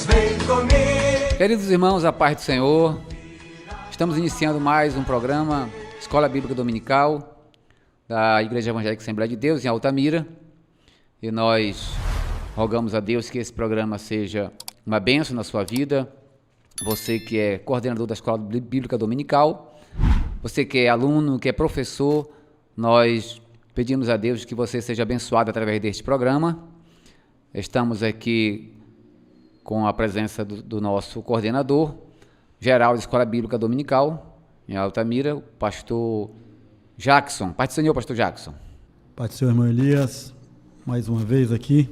vem comigo. Queridos irmãos, a paz do Senhor, estamos iniciando mais um programa Escola Bíblica Dominical da Igreja Evangélica Assembleia de Deus em Altamira, e nós rogamos a Deus que esse programa seja uma bênção na sua vida. Você que é coordenador da Escola Bíblica Dominical, você que é aluno, que é professor, nós pedimos a Deus que você seja abençoado através deste programa. Estamos aqui com a presença do nosso coordenador geral da Escola Bíblica Dominical em Altamira, o pastor Jackson. Pai do Senhor, pastor Jackson. Pai do Senhor, irmão Elias, mais uma vez aqui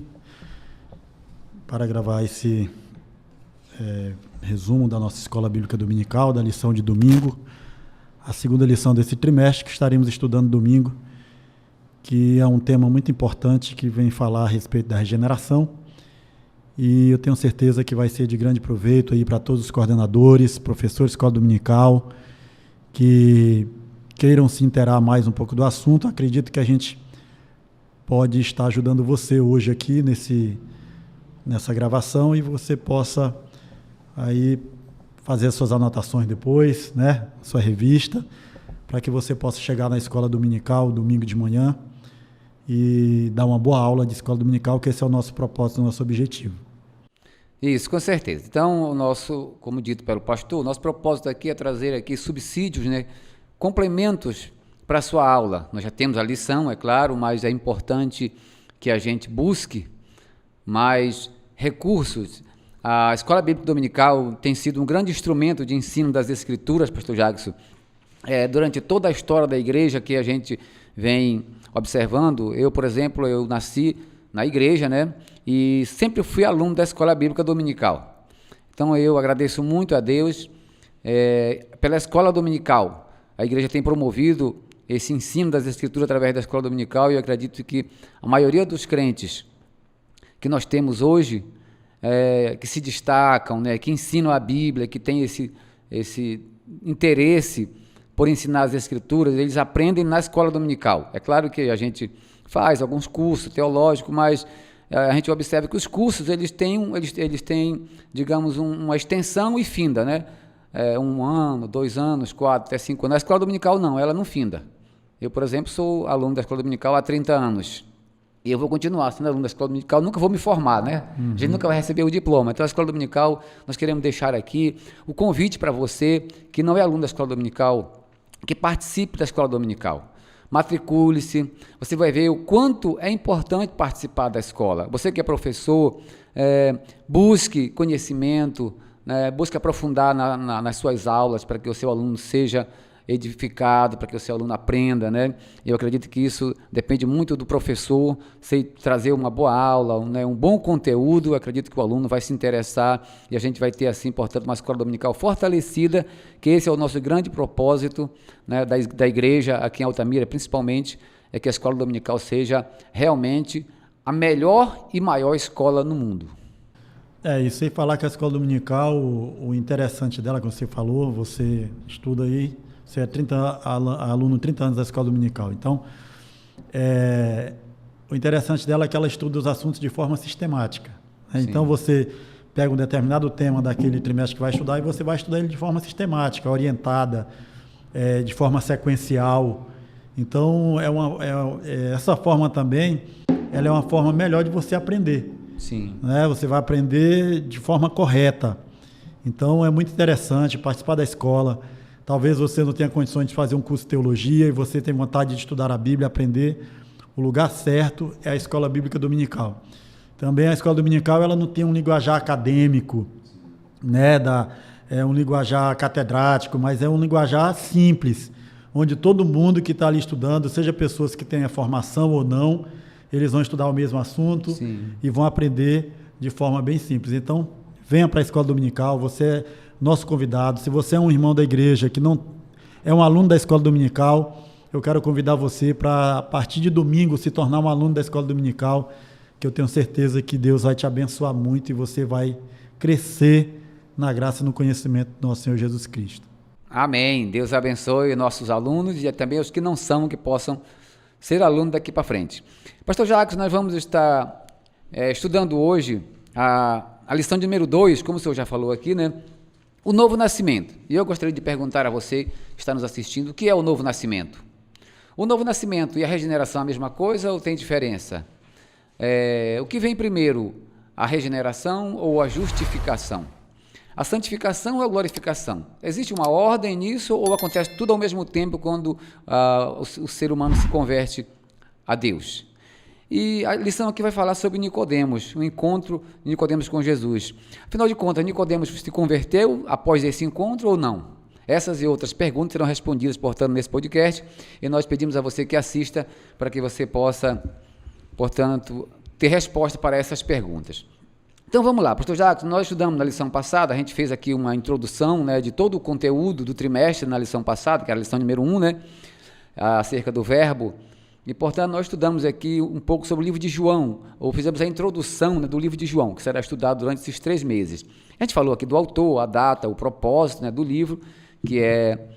para gravar esse resumo da nossa Escola Bíblica Dominical, da lição de domingo, a segunda lição desse trimestre que estaremos estudando domingo, que é um tema muito importante que vem falar a respeito da regeneração. E eu tenho certeza que vai ser de grande proveito aí para todos os coordenadores, professores de escola dominical, que queiram se inteirar mais um pouco do assunto. Acredito que a gente pode estar ajudando você hoje aqui nessa gravação, e você possa aí fazer as suas anotações depois, né, sua revista, para que você possa chegar na escola dominical, domingo de manhã, e dar uma boa aula de escola dominical, que esse é o nosso propósito, o nosso objetivo. Isso, com certeza. Então, como dito pelo pastor, o nosso propósito aqui é trazer aqui subsídios, né, complementos para a sua aula. Nós já temos a lição, é claro, mas é importante que a gente busque mais recursos. A Escola Bíblica Dominical tem sido um grande instrumento de ensino das Escrituras, pastor Jackson. Durante toda a história da igreja que a gente vem observando, eu, por exemplo, eu nasci na igreja, né? E sempre fui aluno da Escola Bíblica Dominical. Então eu agradeço muito a Deus pela Escola Dominical. A igreja tem promovido esse ensino das Escrituras através da Escola Dominical, e eu acredito que a maioria dos crentes que nós temos hoje, que se destacam, né, que ensinam a Bíblia, que têm esse interesse por ensinar as Escrituras, eles aprendem na Escola Dominical. É claro que a gente faz alguns cursos teológicos, mas a gente observa que os cursos eles têm, digamos, uma extensão e finda, né? 1 ano, 2 anos, 4, até 5 anos. A Escola Dominical não, ela não finda. Eu, por exemplo, sou aluno da Escola Dominical há 30 anos. E eu vou continuar sendo aluno da Escola Dominical, nunca vou me formar, né? A gente nunca vai receber o diploma. Então, a Escola Dominical, nós queremos deixar aqui o convite para você que não é aluno da Escola Dominical, que participe da Escola Dominical. Matricule-se, você vai ver o quanto é importante participar da escola. Você que é professor, busque conhecimento, né, busque aprofundar nas suas aulas para que o seu aluno seja edificado, para que o seu aluno aprenda, né? Eu acredito que isso depende muito do professor, se trazer uma boa aula, um bom conteúdo. Eu acredito que o aluno vai se interessar e a gente vai ter, assim, portanto, uma escola dominical fortalecida, que esse é o nosso grande propósito, né, da igreja aqui em Altamira, principalmente, é que a escola dominical seja realmente a melhor e maior escola no mundo. E sem falar que a escola dominical, o interessante dela, como você falou, você estuda aí, você é aluno 30 anos da escola dominical. Então, o interessante dela é que ela estuda os assuntos de forma sistemática, né? Então, você pega um determinado tema daquele trimestre que vai estudar e você vai estudar ele de forma sistemática, orientada, de forma sequencial. Então, essa forma também, ela é uma forma melhor de você aprender. Sim. Né? Você vai aprender de forma correta. Então, é muito interessante participar da escola. Talvez você não tenha condições de fazer um curso de teologia e você tem vontade de estudar a Bíblia, aprender. O lugar certo é a Escola Bíblica Dominical. Também a Escola Dominical, ela não tem um linguajar acadêmico, né, um linguajar catedrático, mas é um linguajar simples, onde todo mundo que está ali estudando, seja pessoas que tenham formação ou não, eles vão estudar o mesmo assunto. Sim. E vão aprender de forma bem simples. Então, venha para a Escola Dominical, você é nosso convidado. Se você é um irmão da igreja que não é um aluno da Escola Dominical, eu quero convidar você para, a partir de domingo, se tornar um aluno da Escola Dominical, que eu tenho certeza que Deus vai te abençoar muito e você vai crescer na graça e no conhecimento do nosso Senhor Jesus Cristo. Amém. Deus abençoe nossos alunos e também os que não são, que possam ser alunos daqui para frente. Pastor Jacques, nós vamos estar estudando hoje a lição de número 2, como o senhor já falou aqui, né? O novo nascimento. E eu gostaria de perguntar a você que está nos assistindo, o que é o novo nascimento? O novo nascimento e a regeneração é a mesma coisa ou tem diferença? O que vem primeiro, a regeneração ou a justificação? A santificação ou a glorificação? Existe uma ordem nisso ou acontece tudo ao mesmo tempo quando o ser humano se converte a Deus? E a lição aqui vai falar sobre Nicodemos, o encontro de Nicodemos com Jesus. Afinal de contas, Nicodemos se converteu após esse encontro ou não? Essas e outras perguntas serão respondidas, portanto, nesse podcast, e nós pedimos a você que assista para que você possa, portanto, ter resposta para essas perguntas. Então vamos lá, pastor Jacques, nós estudamos na lição passada, a gente fez aqui uma introdução, né, de todo o conteúdo do trimestre na lição passada, que era a lição número 1, né, acerca do verbo, e portanto nós estudamos aqui um pouco sobre o livro de João, ou fizemos a introdução, né, do livro de João, que será estudado durante esses 3 meses. A gente falou aqui do autor, a data, o propósito, né, do livro, que é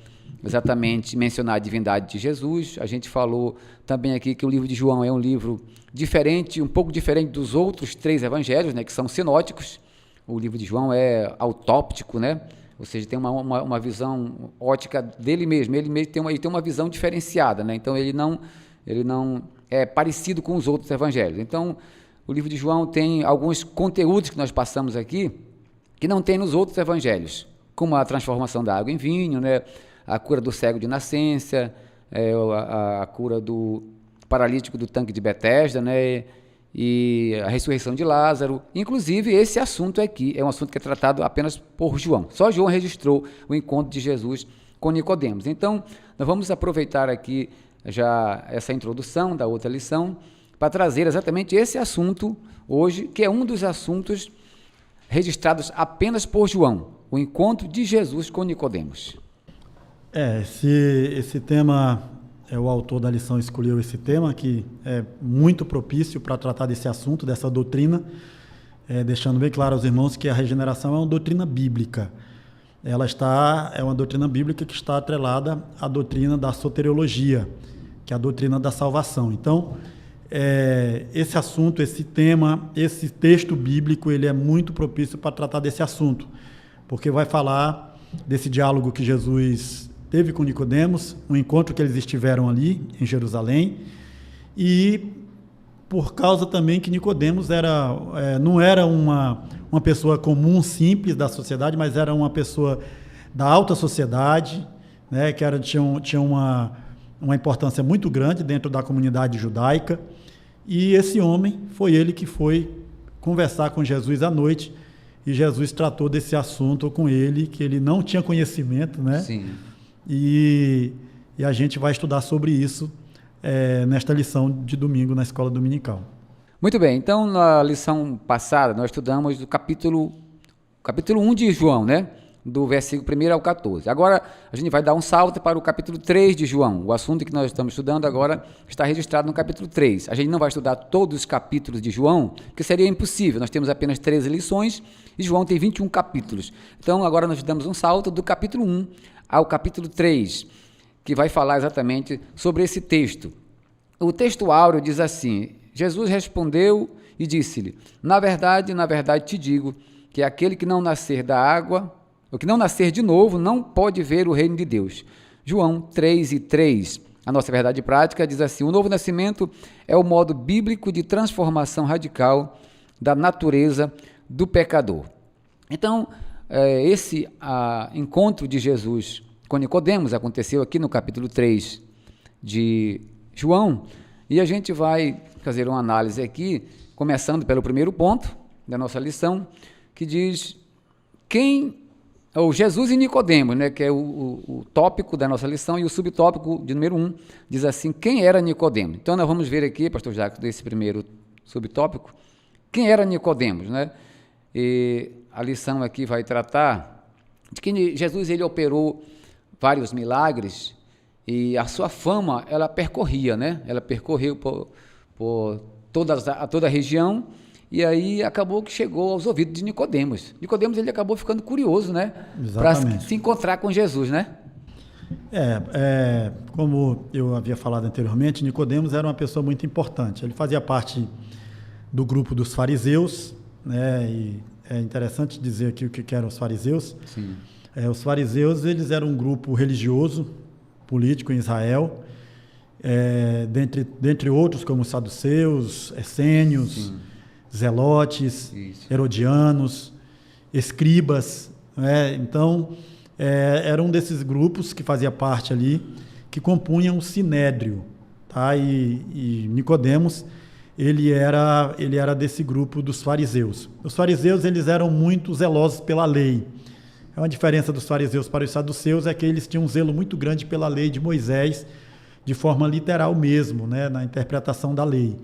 exatamente mencionar a divindade de Jesus. A gente falou também aqui que o livro de João é um livro diferente, um pouco diferente dos outros 3 evangelhos, né, que são sinóticos. O livro de João é autóptico, né, ou seja, tem uma visão ótica dele mesmo. Ele tem uma visão diferenciada, né, então ele não é parecido com os outros evangelhos. Então, o livro de João tem alguns conteúdos que nós passamos aqui que não tem nos outros evangelhos, como a transformação da água em vinho, né, a cura do cego de nascença, a cura do paralítico do tanque de Betesda, né, e a ressurreição de Lázaro. Inclusive, esse assunto aqui é um assunto que é tratado apenas por João. Só João registrou o encontro de Jesus com Nicodemos. Então, nós vamos aproveitar aqui já essa introdução da outra lição para trazer exatamente esse assunto hoje, que é um dos assuntos registrados apenas por João, o encontro de Jesus com Nicodemos. Esse tema, o autor da lição escolheu esse tema, que é muito propício para tratar desse assunto, dessa doutrina, deixando bem claro aos irmãos que a regeneração é uma doutrina bíblica. É uma doutrina bíblica que está atrelada à doutrina da soteriologia, que é a doutrina da salvação. Então, esse assunto, esse tema, esse texto bíblico, ele é muito propício para tratar desse assunto, porque vai falar desse diálogo que Jesus teve com Nicodemos, um encontro que eles estiveram ali em Jerusalém, e por causa também que Nicodemos não era uma pessoa comum, simples da sociedade, mas era uma pessoa da alta sociedade, né, que tinha uma importância muito grande dentro da comunidade judaica, e esse homem foi ele que foi conversar com Jesus à noite, e Jesus tratou desse assunto com ele, que ele não tinha conhecimento, né? Sim. E a gente vai estudar sobre isso nesta lição de domingo na escola dominical. Muito bem, então na lição passada nós estudamos o capítulo 1 de João, né? Do versículo 1 ao 14. Agora a gente vai dar um salto para o capítulo 3 de João. O assunto que nós estamos estudando agora está registrado no capítulo 3. A gente não vai estudar todos os capítulos de João, porque seria impossível. Nós temos apenas 13 lições e João tem 21 capítulos. Então agora nós damos um salto do capítulo 1 ao capítulo 3, que vai falar exatamente sobre esse texto. O texto áureo diz assim: Jesus respondeu e disse-lhe: na verdade te digo que aquele que não nascer da água, o que não nascer de novo, não pode ver o reino de Deus. João 3:3. A nossa verdade prática diz assim: o novo nascimento é o modo bíblico de transformação radical da natureza do pecador. Então, esse encontro de Jesus com Nicodemos aconteceu aqui no capítulo 3 de João, e a gente vai fazer uma análise aqui, começando pelo primeiro ponto da nossa lição, que diz Jesus e Nicodemos, né, que é o tópico da nossa lição, e o subtópico de número 1 diz assim: quem era Nicodemos? Então nós vamos ver aqui, pastor Jacques, desse primeiro subtópico, quem era Nicodemos, né? E a lição aqui vai tratar de que Jesus ele operou vários milagres e a sua fama ela percorria, né? Ela percorreu por toda a região. E aí acabou que chegou aos ouvidos de Nicodemos. Nicodemos ele acabou ficando curioso, né? Para se encontrar com Jesus, né? Como eu havia falado anteriormente, Nicodemos era uma pessoa muito importante. Ele fazia parte do grupo dos fariseus, né? E é interessante dizer aqui o que eram os fariseus. Sim. Os fariseus, eles eram um grupo religioso, político em Israel, dentre outros, como os saduceus, essênios, sim, zelotes, isso, herodianos, escribas, né? Então, era um desses grupos que fazia parte ali, que compunham o sinédrio, tá? E Nicodemos, ele era desse grupo dos fariseus. Os fariseus, eles eram muito zelosos pela lei. Uma diferença dos fariseus para os saduceus é que eles tinham um zelo muito grande pela lei de Moisés, de forma literal mesmo, né, na interpretação da lei.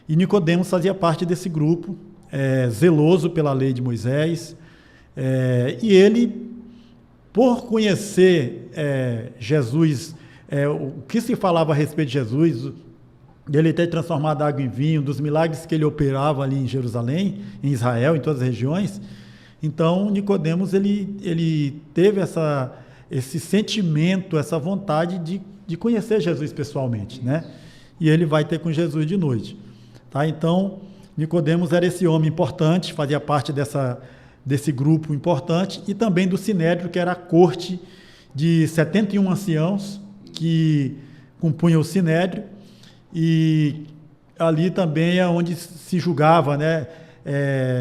E Nicodemos fazia parte desse grupo, zeloso pela lei de Moisés, e ele, por conhecer Jesus, o que se falava a respeito de Jesus, dele ter transformado a água em vinho, dos milagres que ele operava ali em Jerusalém, em Israel, em todas as regiões. Então, Nicodemos, ele teve esse sentimento, essa vontade de conhecer Jesus pessoalmente, né? E ele vai ter com Jesus de noite, tá? Então, Nicodemos era esse homem importante, fazia parte desse grupo importante, e também do Sinédrio, que era a corte de 71 anciãos que compunham o Sinédrio, e ali também é onde se julgava, né,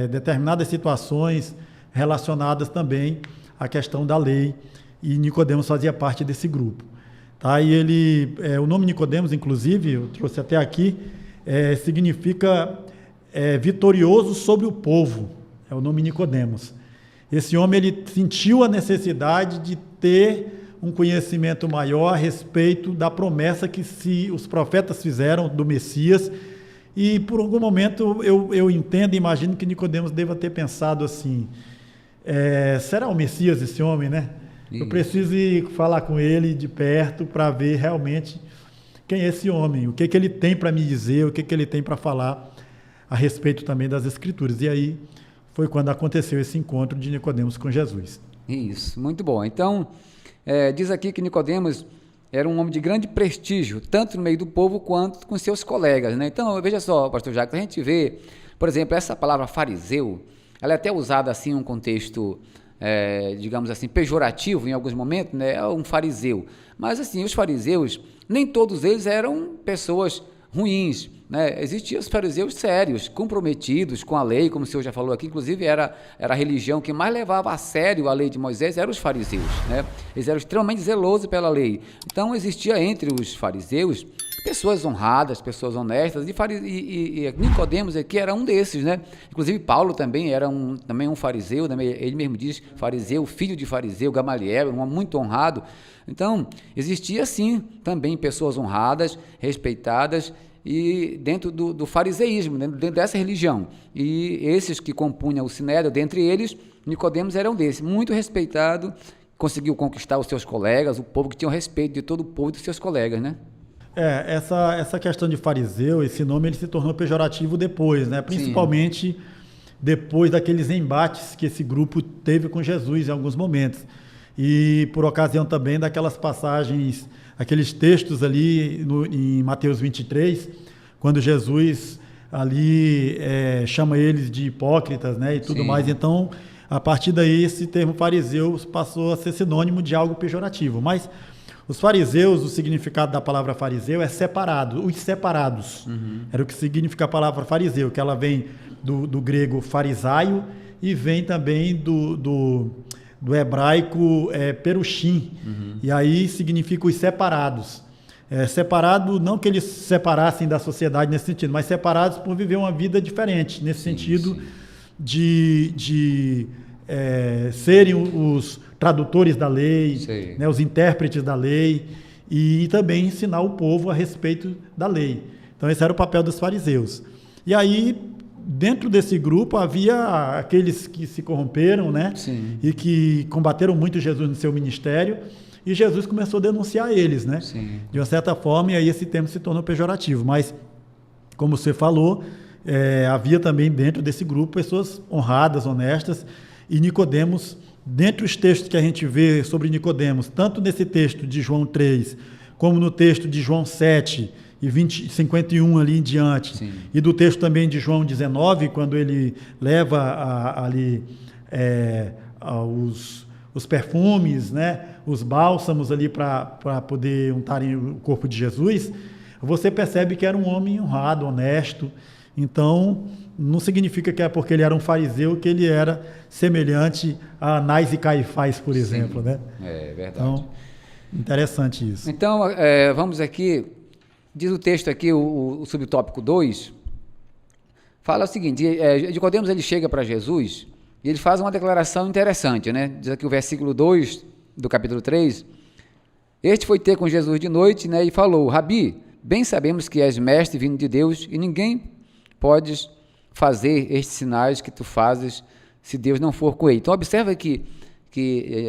determinadas situações relacionadas também à questão da lei, e Nicodemos fazia parte desse grupo, tá? E o nome Nicodemos, inclusive, eu trouxe até aqui, significa vitorioso sobre o povo, é o nome Nicodemos. Esse homem, ele sentiu a necessidade de ter um conhecimento maior a respeito da promessa que os profetas fizeram do Messias, e por algum momento eu entendo e imagino que Nicodemos deva ter pensado assim, será o Messias esse homem, né? Eu preciso ir falar com ele de perto para ver realmente quem é esse homem, o que ele tem para me dizer, o que ele tem para falar a respeito também das Escrituras. E aí foi quando aconteceu esse encontro de Nicodemos com Jesus. Isso, muito bom. Então, diz aqui que Nicodemos era um homem de grande prestígio, tanto no meio do povo quanto com seus colegas, né? Então, veja só, pastor Jacques, a gente vê, por exemplo, essa palavra fariseu, ela é até usada assim em um contexto, digamos assim, pejorativo em alguns momentos, né? É um fariseu. Mas assim, os fariseus, nem todos eles eram pessoas ruins, né? Existiam os fariseus sérios, comprometidos com a lei, como o senhor já falou aqui, inclusive era a religião que mais levava a sério a lei de Moisés, eram os fariseus, né? Eles eram extremamente zelosos pela lei. Então existia entre os fariseus pessoas honradas, pessoas honestas, e Nicodemos aqui era um desses, né? Inclusive Paulo também era também um fariseu, né? Ele mesmo diz fariseu, filho de fariseu, Gamaliel, um homem muito honrado. Então, existia sim também pessoas honradas, respeitadas, e dentro do fariseísmo, dentro dessa religião. E esses que compunham o Sinédrio, dentre eles, Nicodemos era um desses, muito respeitado, conseguiu conquistar os seus colegas, o povo que tinha o respeito de todo o povo e dos seus colegas, né? Essa questão de fariseu, esse nome ele se tornou pejorativo depois, né? Principalmente sim, depois daqueles embates que esse grupo teve com Jesus em alguns momentos. E por ocasião também daquelas passagens, aqueles textos ali em Mateus 23, quando Jesus ali chama eles de hipócritas, né, e tudo sim, mais. Então, a partir daí, esse termo fariseu passou a ser sinônimo de algo pejorativo. Mas os fariseus, o significado da palavra fariseu é separado, os separados. Era o que significa a palavra fariseu, que ela vem do grego farisaio e vem também do hebraico perushim, e aí significa os separados. Separado, não que eles se separassem da sociedade nesse sentido, mas separados por viver uma vida diferente, nesse sentido de serem os tradutores da lei, né, os intérpretes da lei, e também ensinar o povo a respeito da lei. Então esse era o papel dos fariseus. E aí, dentro desse grupo havia aqueles que se corromperam, né? Sim. E que combateram muito Jesus no seu ministério, e Jesus começou a denunciar eles, né? Sim. De uma certa forma, e aí esse termo se tornou pejorativo. Mas, como você falou, havia também dentro desse grupo pessoas honradas, honestas, e Nicodemos, dentre os textos que a gente vê sobre Nicodemos, tanto nesse texto de João 3, como no texto de João 7, 51 ali em diante. Sim. E do texto também de João 19, quando ele leva ali os perfumes, né, os bálsamos ali para poder untarem o corpo de Jesus, você percebe que era um homem honrado, honesto. Então, não significa que é porque ele era um fariseu que ele era semelhante a Anás e Caifás, por exemplo. Né? É verdade. Então, interessante isso. Então, vamos aqui, diz o texto aqui, o subtópico 2, fala o seguinte, Nicodemos ele chega para Jesus e ele faz uma declaração interessante, né? Diz aqui o versículo 2 do capítulo 3, este foi ter com Jesus de noite, né, e falou, Rabi, bem sabemos que és mestre vindo de Deus e ninguém pode fazer estes sinais que tu fazes se Deus não for com ele. Então, observa que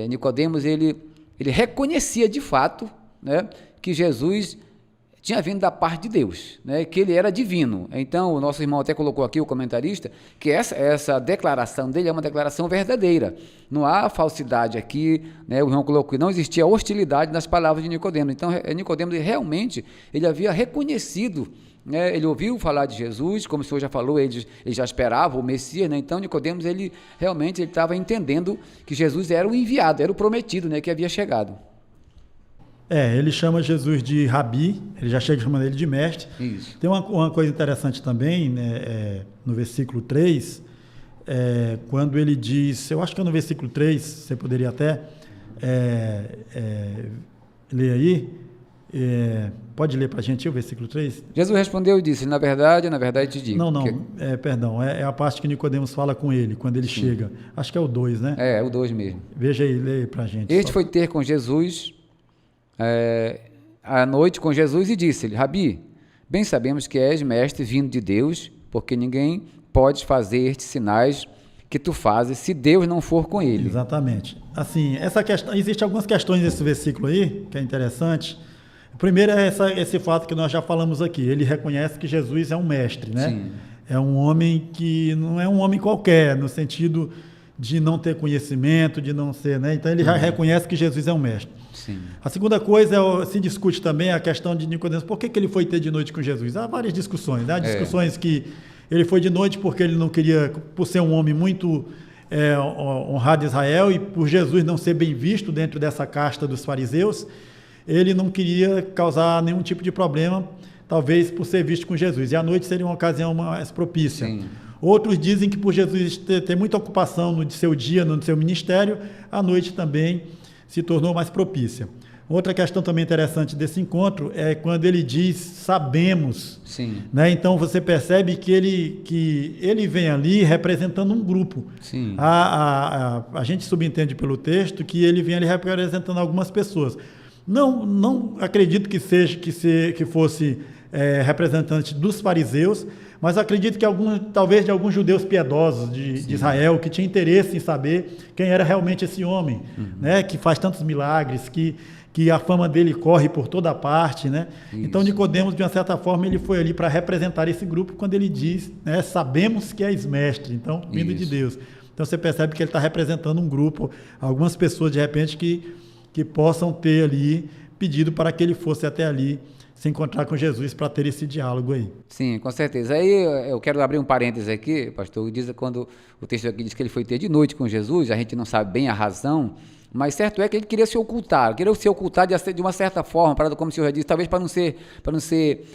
Nicodemos ele reconhecia de fato, né, que Jesus tinha vindo da parte de Deus, né, que ele era divino. Então, o nosso irmão até colocou aqui, o comentarista, que essa declaração dele é uma declaração verdadeira. Não há falsidade aqui, né, o irmão colocou que não existia hostilidade nas palavras de Nicodemos. Então, Nicodemos realmente ele havia reconhecido, né, ele ouviu falar de Jesus, como o senhor já falou, ele já esperava o Messias, né? Então Nicodemos ele realmente estava entendendo que Jesus era o enviado, era o prometido, né, que havia chegado. Ele chama Jesus de Rabi, ele já chega chamando ele de mestre. Isso. Tem uma coisa interessante também, né, no versículo 3, quando ele diz, eu acho que é no versículo 3, você poderia até ler aí, pode ler para a gente o versículo 3? Jesus respondeu e disse, na verdade te digo. Não, perdão, é a parte que Nicodemos fala com ele, quando ele chega. Acho que é o 2, né? É o 2 mesmo. Veja aí, lê para a gente. Este foi ter com Jesus, à noite com Jesus e disse-lhe, Rabi, bem sabemos que és mestre vindo de Deus, porque ninguém pode fazer estes sinais que tu fazes se Deus não for com ele. Exatamente. Assim, existem algumas questões nesse versículo aí, que é interessante. Primeiro é esse fato que nós já falamos aqui. Ele reconhece que Jesus é um mestre, né? Sim. É um homem que não é um homem qualquer, no sentido de não ter conhecimento, de não ser, né? Então ele já reconhece que Jesus é um mestre. Sim. A segunda coisa, se discute também a questão de Nicodemos. Por que ele foi ter de noite com Jesus? Há várias discussões, né? Discussões que ele foi de noite porque ele não queria, por ser um homem muito honrado em Israel e por Jesus não ser bem visto dentro dessa casta dos fariseus, ele não queria causar nenhum tipo de problema, talvez por ser visto com Jesus. E a noite seria uma ocasião mais propícia. Sim. Outros dizem que por Jesus ter muita ocupação no seu dia, no seu ministério, a noite também se tornou mais propícia. Outra questão também interessante desse encontro é quando ele diz, sabemos. Sim. Né? Então você percebe que ele vem ali representando um grupo. Sim. A gente subentende pelo texto que ele vem ali representando algumas pessoas. Não acredito que fosse representante dos fariseus, mas acredito que talvez de alguns judeus piedosos de Israel, que tinham interesse em saber quem era realmente esse homem, né, que faz tantos milagres, que a fama dele corre por toda parte, né? Então Nicodemos, de uma certa forma, ele foi ali para representar esse grupo quando ele diz, né, sabemos que és mestre, então, vindo de Deus. Então você percebe que ele está representando um grupo, algumas pessoas, de repente, que possam ter ali pedido para que ele fosse até ali se encontrar com Jesus para ter esse diálogo aí. Sim, com certeza. Aí eu quero abrir um parênteses aqui, pastor, diz quando o texto aqui diz que ele foi ter de noite com Jesus, a gente não sabe bem a razão, mas certo é que ele queria se ocultar de uma certa forma, como o senhor já disse, talvez para não ser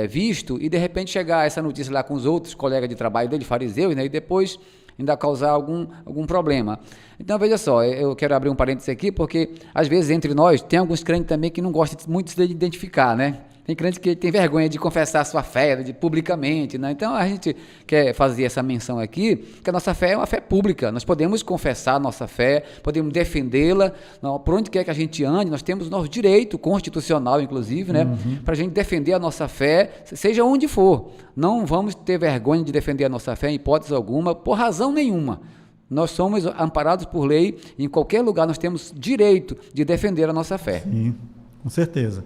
visto e de repente chegar essa notícia lá com os outros colegas de trabalho dele, fariseus, né, e depois ainda causar algum problema. Então, veja só, eu quero abrir um parênteses aqui, porque, às vezes, entre nós, tem alguns crentes também que não gostam muito de se identificar, né? Tem crentes que tem vergonha de confessar a sua fé publicamente, né? Então, a gente quer fazer essa menção aqui, que a nossa fé é uma fé pública. Nós podemos confessar a nossa fé, podemos defendê-la, por onde quer que a gente ande, nós temos o nosso direito constitucional, inclusive, né? Para a gente defender a nossa fé, seja onde for. Não vamos ter vergonha de defender a nossa fé, em hipótese alguma, por razão nenhuma. Nós somos amparados por lei, e em qualquer lugar nós temos direito de defender a nossa fé. Sim, com certeza.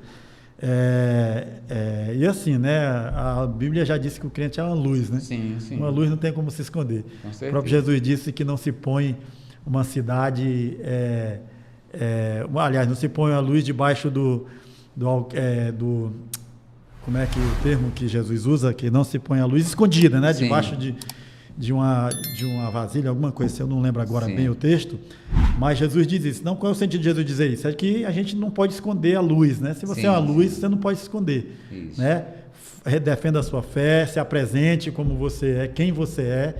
E assim, né, a Bíblia já disse que o crente é uma luz, né? Sim, sim. Uma luz não tem como se esconder. Com certeza. O próprio Jesus disse que não se põe uma cidade, aliás, não se põe a luz debaixo como é que o termo que Jesus usa, que não se põe a luz escondida, né? Sim. Debaixo de uma vasilha, alguma coisa assim, eu não lembro agora Sim. bem o texto, mas Jesus diz isso. Não, qual é o sentido de Jesus dizer isso? É que a gente não pode esconder a luz, né? Se você Sim. é uma luz, você não pode se esconder, Isso. né? Defenda a sua fé, se apresente como você é, quem você é,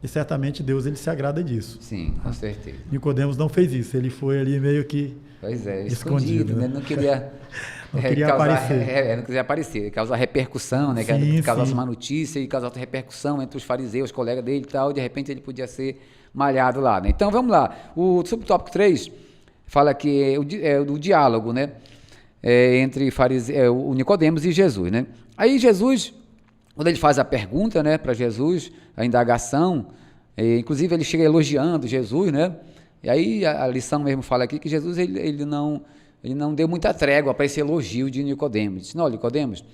e certamente Deus ele se agrada disso. Sim, com certeza. Nicodemos não fez isso, ele foi ali meio que Pois é, escondido, escondido, né? né? Não queria, Não queria causar, aparecer. não queria aparecer, causar repercussão, né? Sim, Causasse sim. uma notícia e causasse repercussão entre os fariseus, os colegas dele e tal, e de repente ele podia ser malhado lá, né? Então vamos lá, o subtópico 3 fala que o diálogo, né? Entre o Nicodemos e Jesus, né? Aí Jesus, quando ele faz a pergunta, né, para Jesus, a indagação, inclusive ele chega elogiando Jesus, né? E aí a lição mesmo fala aqui que Jesus ele não deu muita trégua para esse elogio de Nicodemos. Ele disse: não, Nicodemos,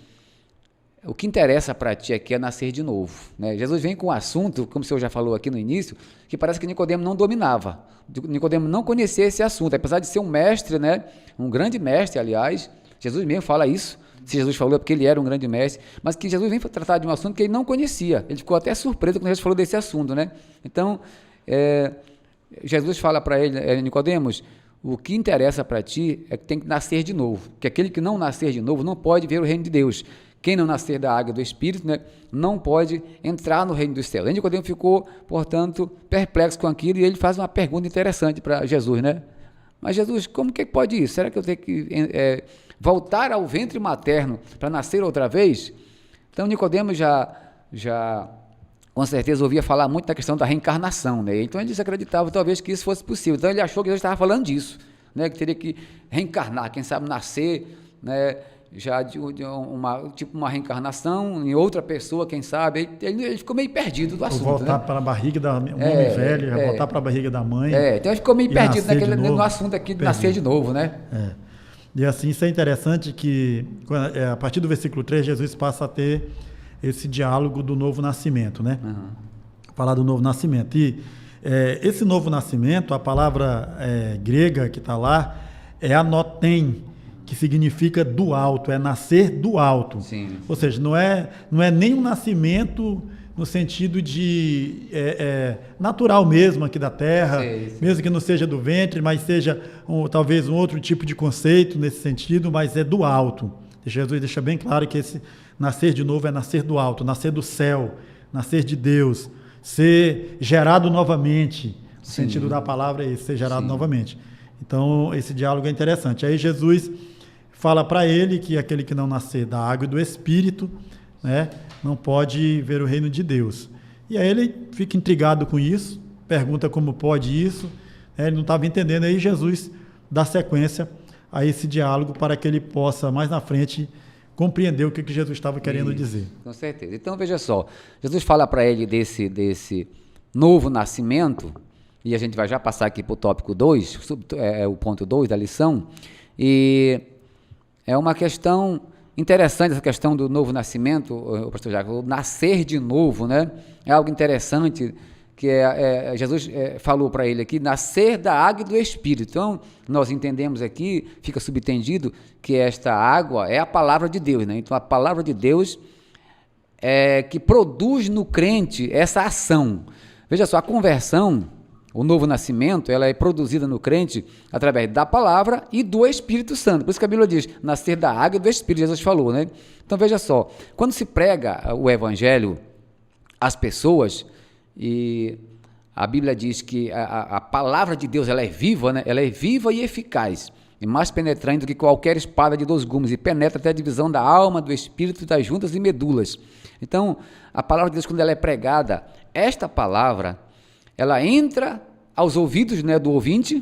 o que interessa para ti aqui é nascer de novo, né? Jesus vem com um assunto, como o senhor já falou aqui no início, que parece que Nicodemos não dominava. Nicodemos não conhecia esse assunto, apesar de ser um mestre, né? Um grande mestre, aliás. Jesus mesmo fala isso. Se Jesus falou é porque ele era um grande mestre, mas que Jesus vem tratar de um assunto que ele não conhecia. Ele ficou até surpreso quando Jesus falou desse assunto, né? Então, Jesus fala para ele, Nicodemos, o que interessa para ti é que tem que nascer de novo, que aquele que não nascer de novo não pode ver o reino de Deus. Quem não nascer da água e do Espírito, né, não pode entrar no reino dos céus. E Nicodemos ficou, portanto, perplexo com aquilo, e ele faz uma pergunta interessante para Jesus, né? Mas Jesus, como que pode isso? Será que eu tenho que voltar ao ventre materno para nascer outra vez? Então Nicodemos já com certeza ouvia falar muito da questão da reencarnação, né? Então ele desacreditava talvez que isso fosse possível. Então ele achou que Jesus estava falando disso, né? Que teria que reencarnar, quem sabe nascer, né? Já de uma reencarnação em outra pessoa, quem sabe. Ele ficou meio perdido do assunto. Voltar, né, para a barriga da homem velho, voltar para a barriga da mãe. Então ele ficou meio perdido no assunto aqui de perdido. nascer de novo, né? E assim, isso é interessante que a partir do versículo 3, Jesus passa a ter esse diálogo do novo nascimento, né? Falar do novo nascimento. E esse novo nascimento, a palavra grega que está lá é anotem, que significa do alto, é nascer do alto. Sim. Ou seja, não é nem um nascimento no sentido de natural mesmo aqui da terra, Sim. mesmo que não seja do ventre, mas seja talvez um outro tipo de conceito nesse sentido, mas é do alto. Jesus deixa bem claro que esse nascer de novo é nascer do alto, nascer do céu, nascer de Deus, ser gerado novamente. O sentido da palavra é esse, ser gerado novamente. Então, esse diálogo é interessante. Aí Jesus fala para ele que aquele que não nascer da água e do Espírito, né, não pode ver o reino de Deus. E aí ele fica intrigado com isso, pergunta como pode isso, ele não estava entendendo. Aí Jesus dá sequência a esse diálogo para que ele possa, mais na frente, compreender o que Jesus estava querendo dizer. Com certeza. Então, veja só, Jesus fala para ele desse novo nascimento, e a gente vai já passar aqui para o tópico 2, o ponto 2 da lição, e é uma questão interessante, essa questão do novo nascimento, o pastor Jacques, o nascer de novo, né? É algo interessante que Jesus falou para ele aqui, nascer da água e do Espírito. Então, nós entendemos aqui, fica subentendido, que esta água é a palavra de Deus, né? Então, a palavra de Deus é que produz no crente essa ação. Veja só, a conversão, o novo nascimento, ela é produzida no crente através da palavra e do Espírito Santo. Por isso que a Bíblia diz, nascer da água e do Espírito, Jesus falou, né? Então, veja só, quando se prega o Evangelho às pessoas, e a Bíblia diz que a palavra de Deus, ela é viva, né? Ela é viva e eficaz, e mais penetrante do que qualquer espada de 2 gumes, e penetra até a divisão da alma, do espírito, das juntas e medulas. Então, a palavra de Deus, quando ela é pregada, esta palavra, ela entra aos ouvidos, né, do ouvinte,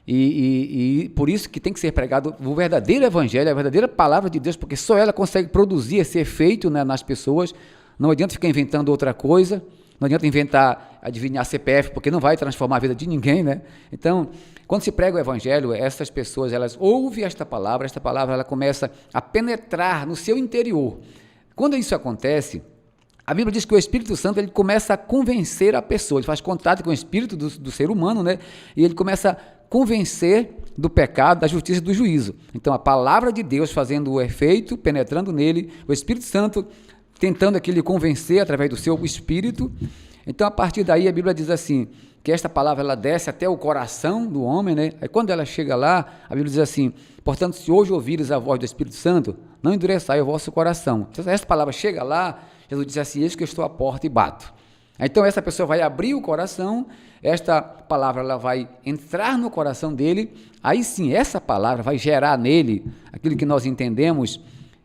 e por isso que tem que ser pregado o verdadeiro evangelho, a verdadeira palavra de Deus, porque só ela consegue produzir esse efeito, né, nas pessoas. Não adianta ficar inventando outra coisa, não adianta inventar, adivinhar CPF, porque não vai transformar a vida de ninguém, né? Então, quando se prega o evangelho, essas pessoas, elas ouvem esta palavra ela começa a penetrar no seu interior. Quando isso acontece, a Bíblia diz que o Espírito Santo, ele começa a convencer a pessoa, ele faz contato com o espírito do ser humano, né? E ele começa a convencer do pecado, da justiça e do juízo. Então, a palavra de Deus fazendo o efeito, penetrando nele, o Espírito Santo tentando aqui lhe convencer através do seu espírito. Então, a partir daí, a Bíblia diz assim, que esta palavra ela desce até o coração do homem, né? Aí quando ela chega lá, a Bíblia diz assim, portanto, se hoje ouvires a voz do Espírito Santo, não endureçai o vosso coração. Então, essa palavra chega lá, Jesus diz assim, eis que eu estou à porta e bato. Então, essa pessoa vai abrir o coração, esta palavra ela vai entrar no coração dele, aí sim, essa palavra vai gerar nele aquilo que nós entendemos,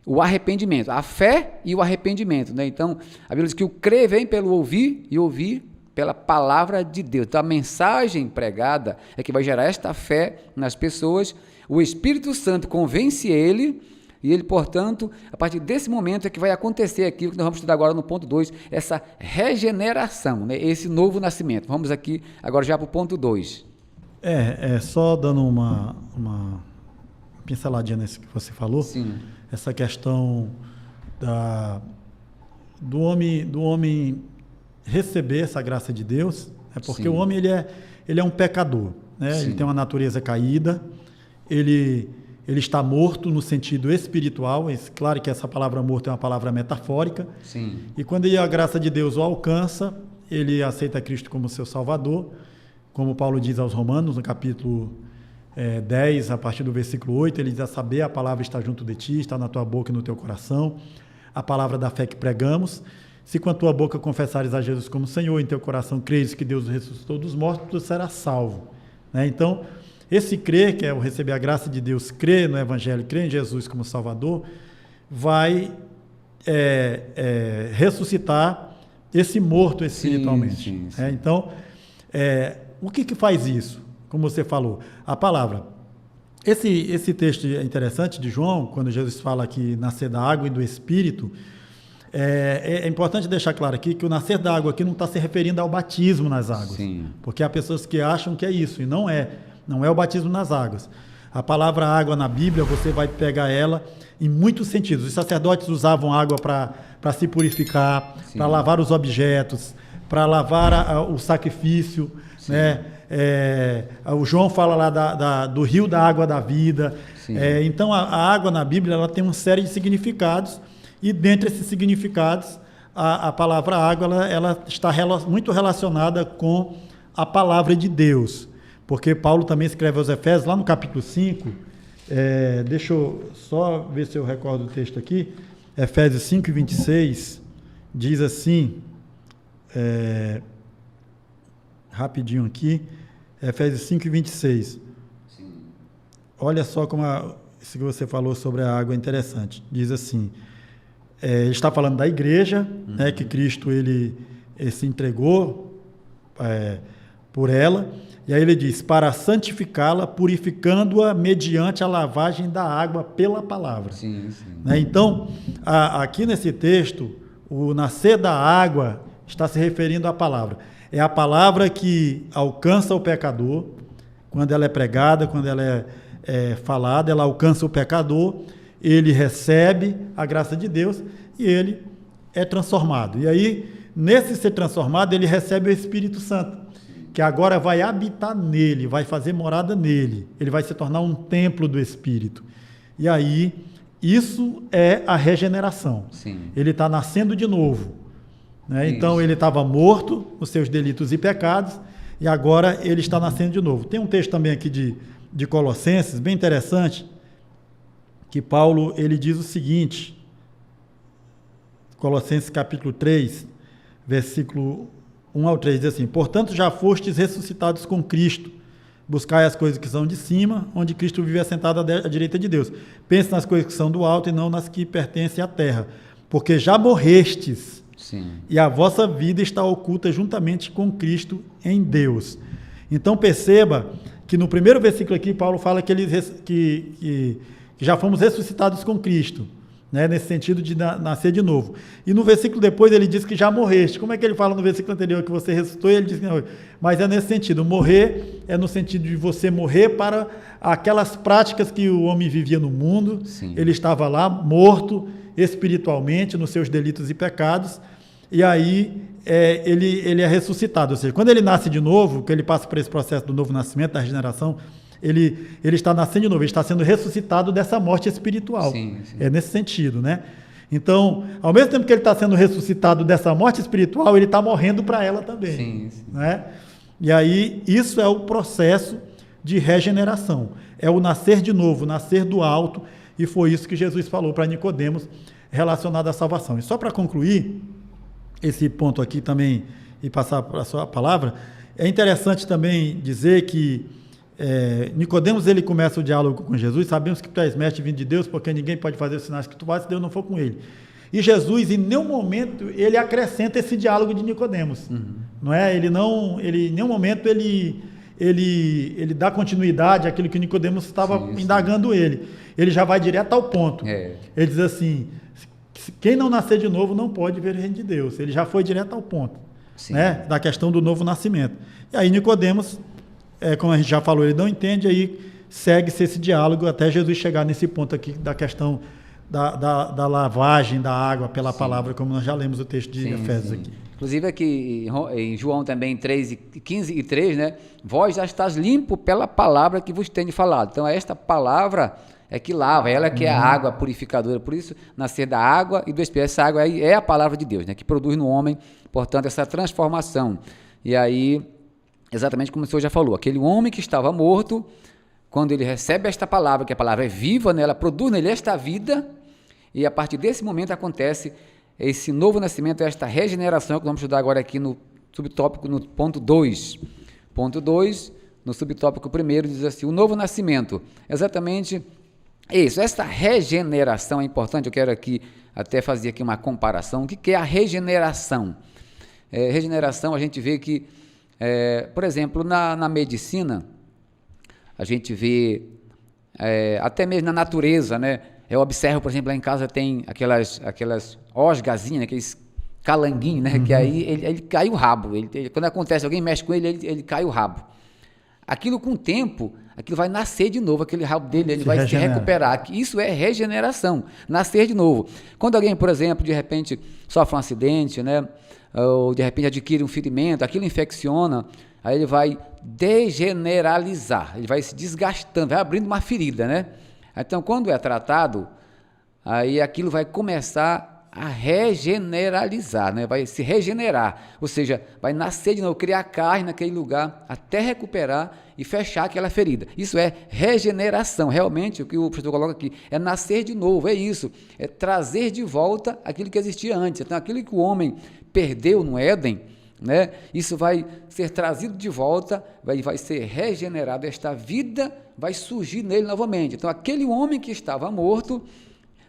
o arrependimento, a fé e o arrependimento, né? Então, a Bíblia diz que o crer vem pelo ouvir e ouvir pela palavra de Deus. Então, a mensagem pregada é que vai gerar esta fé nas pessoas, o Espírito Santo convence ele, e ele, portanto, a partir desse momento é que vai acontecer aqui, o que nós vamos estudar agora no ponto 2, essa regeneração, né? Esse novo nascimento. Vamos aqui agora já para o ponto 2. Só dando uma pinceladinha nisso que você falou. Sim. Essa questão do homem receber essa graça de Deus, porque Sim. O homem ele é um pecador, né? Ele tem uma natureza caída, ele está morto no sentido espiritual. Claro que essa palavra morto é uma palavra metafórica. Sim. E quando a graça de Deus o alcança, ele aceita Cristo como seu Salvador, como Paulo diz aos Romanos, no capítulo 10, a partir do versículo 8, ele diz: a saber, a palavra está junto de ti, está na tua boca e no teu coração, a palavra da fé que pregamos. Se com a tua boca confessares a Jesus como Senhor, em teu coração creres que Deus o ressuscitou dos mortos, tu serás salvo. Né? Então, esse crer, que é o receber a graça de Deus, crer no Evangelho, crer em Jesus como Salvador, vai ressuscitar esse morto espiritualmente. Sim. Então, o que faz isso? Como você falou, a palavra. Esse texto é interessante de João, quando Jesus fala que nascer da água e do Espírito. É importante deixar claro aqui que o nascer da água aqui não está se referindo ao batismo nas águas. Sim. Porque há pessoas que acham que é isso, e não é. Não é o batismo nas águas. A palavra água na Bíblia, você vai pegar ela em muitos sentidos. Os sacerdotes usavam água para se purificar, para lavar os objetos, para lavar o sacrifício. Né? O João fala lá do rio da água da vida. Então, a água na Bíblia ela tem uma série de significados, e dentre esses significados, a palavra água ela está muito relacionada com a palavra de Deus. Porque Paulo também escreve aos Efésios, lá no capítulo 5, deixa eu só ver se eu recordo o texto aqui, Efésios 5, 26, diz assim, rapidinho aqui, Efésios 5, 26. Sim. Olha só como isso que você falou sobre a água é interessante. Diz assim, ele está falando da igreja, né, que Cristo ele se entregou por ela. E aí ele diz, para santificá-la, purificando-a mediante a lavagem da água pela palavra. Sim. Né? Então, aqui nesse texto, o nascer da água está se referindo à palavra. É a palavra que alcança o pecador, quando ela é pregada, quando ela é falada, ela alcança o pecador, ele recebe a graça de Deus e ele é transformado. E aí, nesse ser transformado, ele recebe o Espírito Santo, que agora vai habitar nele, vai fazer morada nele, ele vai se tornar um templo do Espírito. E aí, isso é a regeneração. Sim. Ele está nascendo de novo. Né? Então, ele estava morto nos seus delitos e pecados, e agora ele está nascendo de novo. Tem um texto também aqui de Colossenses, bem interessante, que Paulo ele diz o seguinte, Colossenses capítulo 3, versículo 1 ao 3, diz assim: portanto já fostes ressuscitados com Cristo, buscai as coisas que são de cima, onde Cristo vive assentado à direita de Deus. Pense nas coisas que são do alto e não nas que pertencem à terra, porque já morrestes. Sim. E a vossa vida está oculta juntamente com Cristo em Deus. Então perceba que no primeiro versículo aqui Paulo fala que já fomos ressuscitados com Cristo, né, nesse sentido de nascer de novo. E no versículo depois ele diz que já morreste. Como é que ele fala no versículo anterior que você ressuscitou? Ele diz que não, mas é nesse sentido. Morrer é no sentido de você morrer para aquelas práticas que o homem vivia no mundo. Sim. Ele estava lá morto espiritualmente nos seus delitos e pecados, e aí ele é ressuscitado. Ou seja, quando ele nasce de novo, que ele passa por esse processo do novo nascimento, da regeneração, ele está nascendo de novo, ele está sendo ressuscitado dessa morte espiritual. Sim, sim. É nesse sentido, né? Então, ao mesmo tempo que ele está sendo ressuscitado dessa morte espiritual, ele está morrendo para ela também. Sim, sim. Né? E aí, isso é o processo de regeneração. É o nascer de novo, o nascer do alto, e foi isso que Jesus falou para Nicodemos relacionado à salvação. E só para concluir esse ponto aqui também e passar para a sua palavra, é interessante também dizer que Nicodemos, ele começa o diálogo com Jesus: sabemos que tu és mestre vindo de Deus, porque ninguém pode fazer os sinais que tu fazes se Deus não for com ele. E Jesus, em nenhum momento, ele acrescenta esse diálogo de Nicodemos. Não é? Em nenhum momento ele dá continuidade àquilo que Nicodemos estava indagando ele. Ele já vai direto ao ponto. Ele diz assim: quem não nascer de novo não pode ver o reino de Deus. Ele já foi direto ao ponto, né? Da questão do novo nascimento. E aí Nicodemos, como a gente já falou, ele não entende, aí segue-se esse diálogo até Jesus chegar nesse ponto aqui da questão da lavagem da água pela palavra, como nós já lemos o texto de Efésios aqui. Inclusive aqui em João também 3:15 e 3, né? Vós já estás limpo pela palavra que vos tenho falado. Então esta palavra é que lava, ela que é a água purificadora. Por isso, nascer da água e do Espírito. Essa água aí é a palavra de Deus, né? Que produz no homem, portanto, essa transformação. E aí, exatamente como o senhor já falou, aquele homem que estava morto, quando ele recebe esta palavra, que a palavra é viva, né? Ela produz nele esta vida, e a partir desse momento acontece esse novo nascimento, esta regeneração, que vamos estudar agora aqui no subtópico, no ponto 2. Ponto 2, no subtópico 1, diz assim: o novo nascimento. Exatamente isso, esta regeneração é importante. Eu quero aqui até fazer aqui uma comparação. O que é a regeneração? Regeneração, a gente vê que, por exemplo, na medicina, a gente vê, até mesmo na natureza, né? Eu observo, por exemplo, lá em casa tem aquelas osgazinhas, aqueles calanguinhos, né? Que aí ele cai o rabo. Quando acontece, alguém mexe com ele cai o rabo. Aquilo com o tempo, aquilo vai nascer de novo, aquele rabo dele, ele vai se recuperar. Isso é regeneração, nascer de novo. Quando alguém, por exemplo, de repente sofre um acidente, né? Ou de repente adquire um ferimento, aquilo infecciona, aí ele vai degeneralizar, ele vai se desgastando, vai abrindo uma ferida, né? Então, quando é tratado, aí aquilo vai começar a regeneralizar, né? Vai se regenerar, ou seja, vai nascer de novo, criar carne naquele lugar, até recuperar e fechar aquela ferida. Isso é regeneração, realmente, o que o professor coloca aqui, é nascer de novo, é isso, é trazer de volta aquilo que existia antes. Então, aquilo que o homem perdeu no Éden, né? Isso vai ser trazido de volta, vai ser regenerado, esta vida vai surgir nele novamente. Então, aquele homem que estava morto,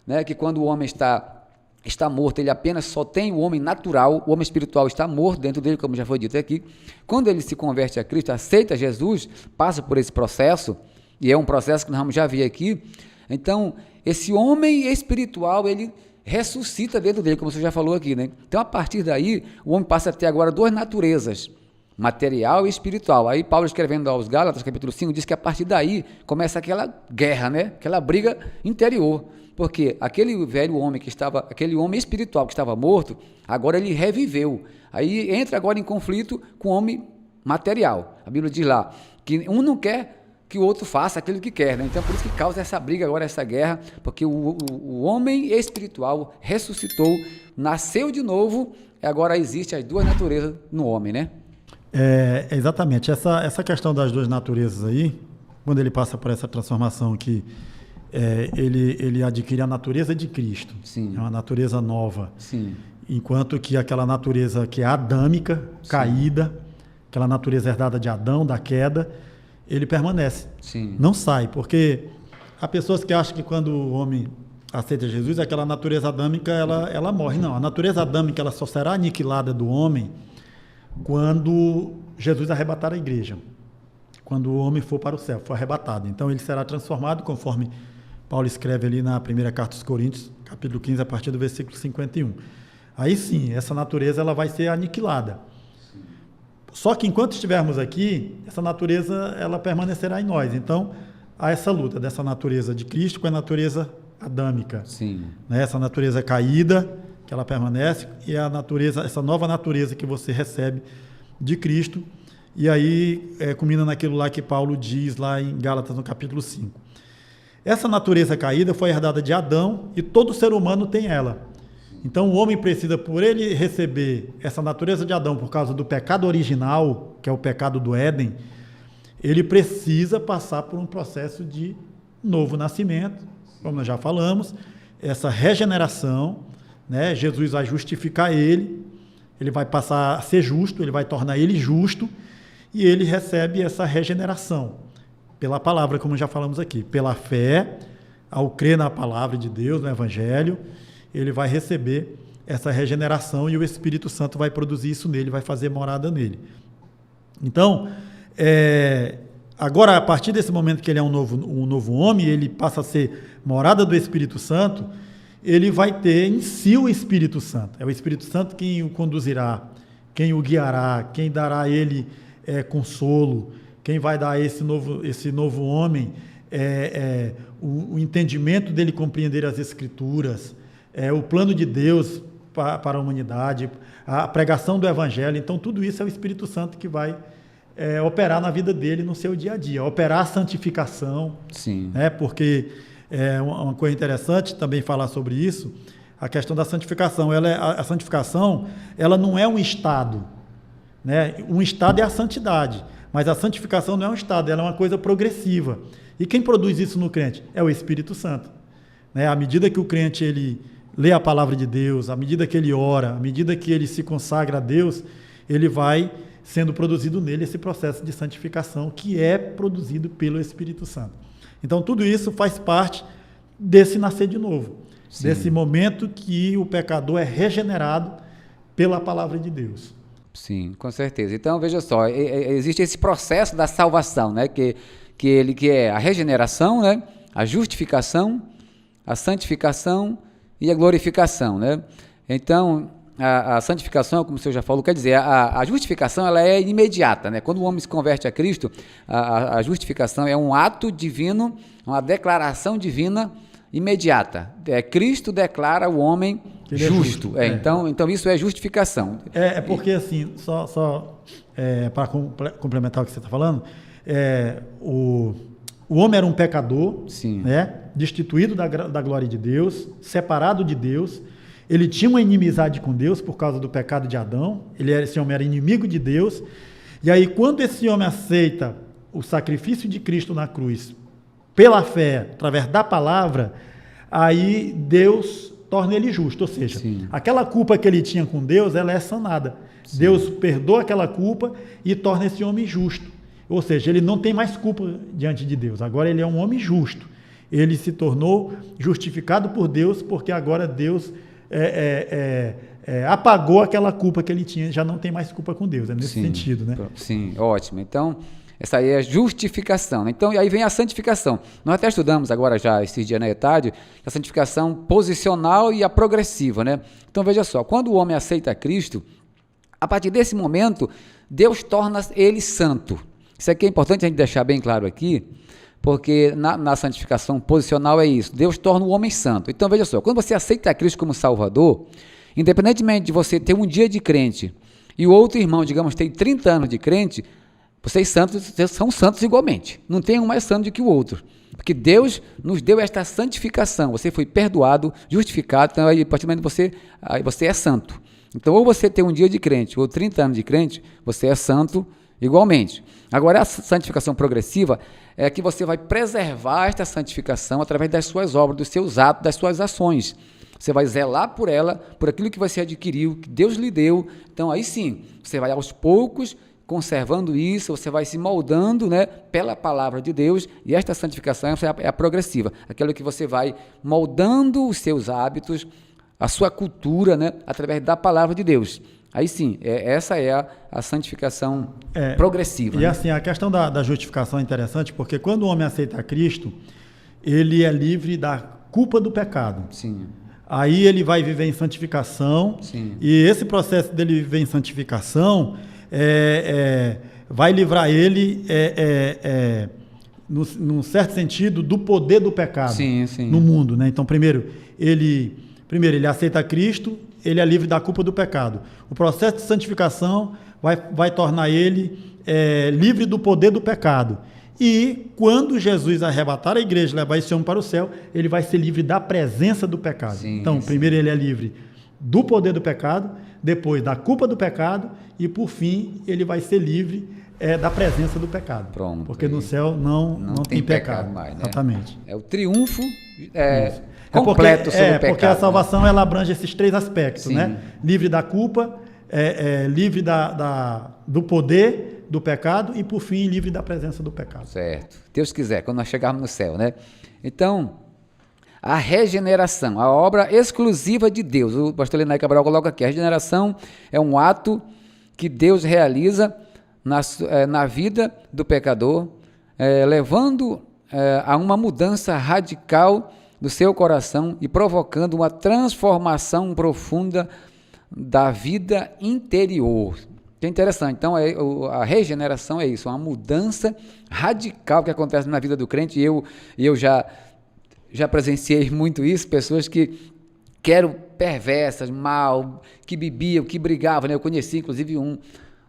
né? Que quando o homem está morto, ele apenas só tem o homem natural, o homem espiritual está morto dentro dele, como já foi dito aqui. Quando ele se converte a Cristo, aceita Jesus, passa por esse processo, e é um processo que nós vamos já ver aqui. Então, esse homem espiritual, ele ressuscita dentro dele, como você já falou aqui, né? Então, a partir daí, o homem passa a ter agora duas naturezas, material e espiritual. Aí Paulo, escrevendo aos Gálatas, capítulo 5, diz que a partir daí começa aquela guerra, né? Aquela briga interior, porque aquele velho homem aquele homem espiritual que estava morto, agora ele reviveu. Aí entra agora em conflito com o homem material. A Bíblia diz lá que um não quer que o outro faça aquilo que quer, né? Então, por isso que causa essa briga agora, essa guerra, porque o homem espiritual ressuscitou, nasceu de novo, e agora existe as duas naturezas no homem, né? Exatamente. Essa questão das duas naturezas aí, quando ele passa por essa transformação que ele adquire a natureza de Cristo. Sim. É uma natureza nova. Sim. Enquanto que aquela natureza que é adâmica, caída, aquela natureza herdada de Adão, da queda, ele permanece. Sim. Não sai, porque há pessoas que acham que quando o homem aceita Jesus, aquela natureza adâmica ela morre. Não, a natureza adâmica ela só será aniquilada do homem quando Jesus arrebatar a igreja, quando o homem for para o céu, for arrebatado. Então ele será transformado, conforme Paulo escreve ali na primeira carta aos Coríntios, capítulo 15, a partir do versículo 51. Aí sim, essa natureza ela vai ser aniquilada. Só que enquanto estivermos aqui, essa natureza ela permanecerá em nós. Então, há essa luta dessa natureza de Cristo com a natureza adâmica. Sim. Né? Essa natureza caída, que ela permanece, e a natureza, essa nova natureza que você recebe de Cristo, e aí culmina naquilo lá que Paulo diz lá em Gálatas, no capítulo 5. Essa natureza caída foi herdada de Adão e todo ser humano tem ela. Então o homem precisa, por ele receber essa natureza de Adão por causa do pecado original, que é o pecado do Éden, ele precisa passar por um processo de novo nascimento, como nós já falamos, essa regeneração, né? Jesus vai justificar ele vai passar a ser justo, ele vai tornar ele justo, e ele recebe essa regeneração pela palavra, como já falamos aqui, pela fé, ao crer na palavra de Deus, no Evangelho, ele vai receber essa regeneração e o Espírito Santo vai produzir isso nele, vai fazer morada nele. Então, agora, a partir desse momento que ele é um novo homem, ele passa a ser morada do Espírito Santo, ele vai ter em si o Espírito Santo. É o Espírito Santo quem o conduzirá, quem o guiará, quem dará a ele consolo, quem vai dar a esse novo homem o entendimento dele compreender as Escrituras, o plano de Deus para a humanidade, a pregação do Evangelho. Então, tudo isso é o Espírito Santo que vai operar na vida dele, no seu dia a dia, operar a santificação. Sim. Porque uma coisa interessante também falar sobre isso, a questão da santificação. A santificação, ela não é um estado, né? Um estado é a santidade, mas a santificação não é um estado, ela é uma coisa progressiva. E quem produz isso no crente? É o Espírito Santo. Né? À medida que o crente ele lê a palavra de Deus, à medida que ele ora, à medida que ele se consagra a Deus, ele vai sendo produzido nele esse processo de santificação que é produzido pelo Espírito Santo. Então, tudo isso faz parte desse nascer de novo, sim, desse momento que o pecador é regenerado pela palavra de Deus. Sim, com certeza. Então, veja só, existe esse processo da salvação, né? Que é a regeneração, né? A justificação, a santificação e a glorificação, né? Então, a santificação, como o senhor já falou, quer dizer, a justificação ela é imediata, né? Quando o homem se converte a Cristo, a justificação é um ato divino, uma declaração divina imediata. Cristo declara o homem justo. Então isso é justificação. Porque assim, só para complementar o que você está falando, o homem era um pecador, sim, né? Destituído da glória de Deus, separado de Deus. Ele tinha uma inimizade com Deus por causa do pecado de Adão. Esse homem era inimigo de Deus. E aí, quando esse homem aceita o sacrifício de Cristo na cruz, pela fé, através da palavra, aí Deus torna ele justo. Ou seja, sim, aquela culpa que ele tinha com Deus, ela é sanada. Sim. Deus perdoa aquela culpa e torna esse homem justo. Ou seja, ele não tem mais culpa diante de Deus. Agora ele é um homem justo. Ele se tornou justificado por Deus, porque agora Deus apagou aquela culpa que ele tinha, já não tem mais culpa com Deus, nesse sentido, né? Sim, ótimo. Então, essa aí é a justificação, né? Então, aí vem a santificação. Nós até estudamos agora já, esses dias na tarde, a santificação posicional e a progressiva, né? Então, veja só, quando o homem aceita Cristo, a partir desse momento, Deus torna ele santo. Isso aqui é importante a gente deixar bem claro aqui, porque na santificação posicional é isso, Deus torna o homem santo. Então, veja só, quando você aceita Cristo como Salvador, independentemente de você ter um dia de crente e o outro irmão, digamos, tem 30 anos de crente, vocês são santos igualmente. Não tem um mais santo do que o outro. Porque Deus nos deu esta santificação. Você foi perdoado, justificado, então aí, a partir do momento você é santo. Então, ou você tem um dia de crente ou 30 anos de crente, você é santo igualmente. Agora, a santificação progressiva é que você vai preservar esta santificação através das suas obras, dos seus atos, das suas ações. Você vai zelar por ela, por aquilo que você adquiriu, que Deus lhe deu. Então, aí sim, você vai aos poucos conservando isso, você vai se moldando, né, pela palavra de Deus, e esta santificação é a progressiva, aquilo que você vai moldando os seus hábitos, a sua cultura, né, através da palavra de Deus. Aí sim, essa é a santificação progressiva. E né? assim, a questão da justificação é interessante, porque quando o homem aceita Cristo, ele é livre da culpa do pecado. Sim. Aí ele vai viver em santificação, sim, e esse processo dele viver em santificação vai livrar ele, num certo sentido, do poder do pecado, sim, sim, no mundo. Né? Então, primeiro ele aceita Cristo, ele é livre da culpa do pecado. O processo de santificação vai tornar ele livre do poder do pecado. E quando Jesus arrebatar a igreja, levar esse homem para o céu, ele vai ser livre da presença do pecado. Sim, então, primeiro ele é livre do poder do pecado, depois da culpa do pecado e, por fim, ele vai ser livre da presença do pecado. Pronto. Porque no céu não tem pecado mais, né? Exatamente. É o triunfo completo sobre o pecado. Porque a salvação, ela abrange esses três aspectos, Sim. né? Livre da culpa, livre do poder do pecado e, por fim, livre da presença do pecado. Certo. Deus quiser, quando nós chegarmos no céu, né? Então, a regeneração, a obra exclusiva de Deus. O pastor Lenay Cabral coloca aqui, a regeneração é um ato que Deus realiza na vida do pecador, levando a uma mudança radical do seu coração e provocando uma transformação profunda da vida interior. Que é interessante. Então, a regeneração é isso, uma mudança radical que acontece na vida do crente. Eu já presenciei muito isso, pessoas que eram perversas, mal, que bebiam, que brigavam, né? Eu conheci, inclusive,